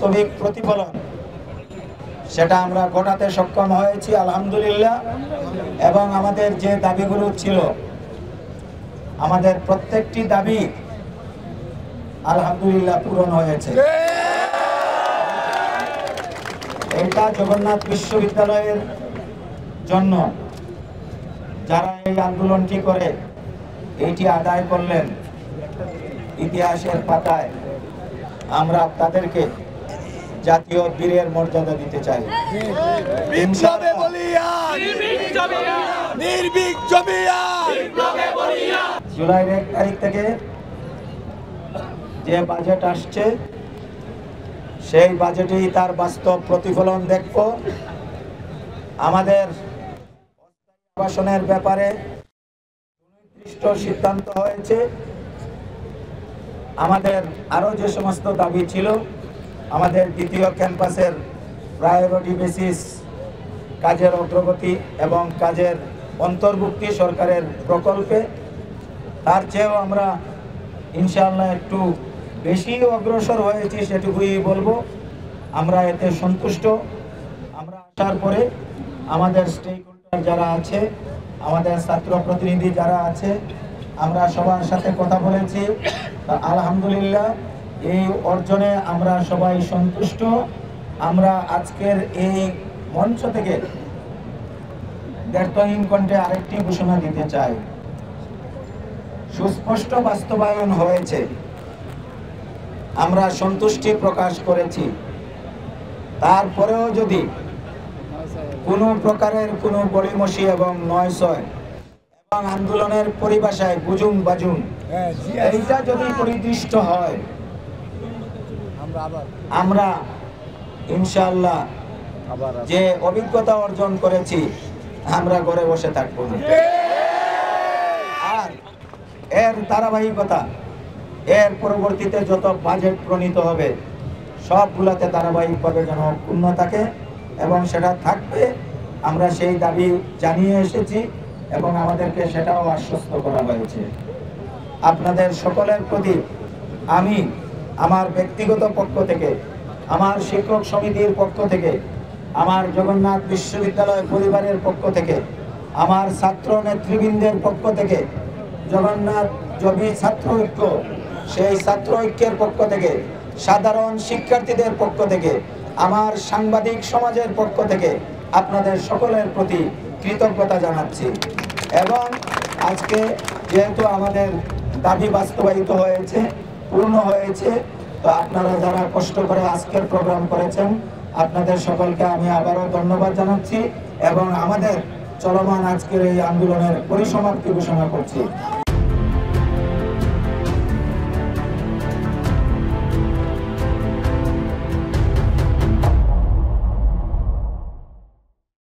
বাস্তবিক প্রতিফলন সেটা আমরা ঘটাতে সক্ষম হয়েছি আলহামদুলিল্লাহ। এবং আমাদের যে দাবিগুলো ছিল, আমাদের প্রত্যেকটি দাবি আলহামদুলিল্লাহ পূরণ হয়েছে। এটা জগন্নাথ বিশ্ববিদ্যালয়ের জন্য যারা এই আন্দোলনটি করে এইটি আদায় করলেন, ইতিহাসের পাতায় আমরা তাদেরকে জাতীয় বীরের মর্যাদা দিতে চাই। জুলাইয়ের 1 তারিখ থেকে যে বাজেট আসছে, সেই বাজেটেই তার বাস্তব প্রতিফলন দেখব। আমাদের আবাসনের ব্যাপারে সুনির্দিষ্ট সিদ্ধান্ত হয়েছে। আমাদের আরো যে সমস্ত দাবি ছিল, আমাদের দ্বিতীয় ক্যাম্পাসের প্রায়োরিটি বেসিস কাজের অগ্রগতি এবং কাজের অন্তর্ভুক্তি সরকারের প্রকল্পে, তার চেয়েও আমরা ইনশাআল্লাহ একটু বেশি অগ্রসর হয়েছি, সেটুকুই বলবো। আমরা এতে সন্তুষ্ট। আমরা আসার পরে আমাদের স্টেক হোল্ডার যারা আছে, আমাদের ছাত্র প্রতিনিধি যারা আছে, আমরা সবার সাথে কথা বলেছি। আলহামদুলিল্লাহ এই অর্জনে আমরা সবাই সন্তুষ্ট। আমরা আজকের এই মঞ্চ থেকে দ্ব্যর্থহীন কণ্ঠে আরেকটি ঘোষণা দিতে চাই, সুস্পষ্ট বাস্তবায়ন হয়েছে, আমরা সন্তুষ্টি প্রকাশ করেছি। তারপরেও যদি কোনো প্রকারের কোনো গড়িমসি এবং নয়ছয় এবং আন্দোলনের পরিভাষায় গুজুম বাজুম এইটা যদি পরিদৃষ্ট হয়, আমরা ইনশাআল্লাহ যে অভিজ্ঞতা অর্জন করেছি আমরা ঘরে বসে থাকবো না। আর এর ধারাবাহিকতা, এর পরবর্তীতে যত বাজেট প্রণীত হবে সবগুলোতে ধারাবাহিকভাবে যেন পূর্ণ থাকে এবং সেটা থাকবে। আমরা সেই দাবি জানিয়ে এসেছি এবং আমাদেরকে সেটাও আশ্বস্ত করা হয়েছে। আপনাদের সকলের প্রতি আমি আমার ব্যক্তিগত পক্ষ থেকে, আমার শিক্ষক সমিতির পক্ষ থেকে, আমার জগন্নাথ বিশ্ববিদ্যালয় পরিবারের পক্ষ থেকে, আমার ছাত্র নেতৃবৃন্দের পক্ষ থেকে, জগন্নাথ জবি ছাত্র ঐক্য সেই ছাত্র ঐক্যের পক্ষ থেকে, সাধারণ শিক্ষার্থীদের পক্ষ থেকে, আমার সাংবাদিক সমাজের পক্ষ থেকে আপনাদের সকলের প্রতি কৃতজ্ঞতা জানাচ্ছি। এবং আজকে যেহেতু আমাদের দাবি বাস্তবায়িত হয়েছে, পূর্ণ হয়েছে, তো আপনারা যারা কষ্ট করে আজকের প্রোগ্রাম করেছেন আপনাদের সকলকে আমি আবারও ধন্যবাদ জানাচ্ছি এবং আমাদের চলমান আজকের এই আন্দোলনের পরিসমাপ্তি ঘোষণা করছি।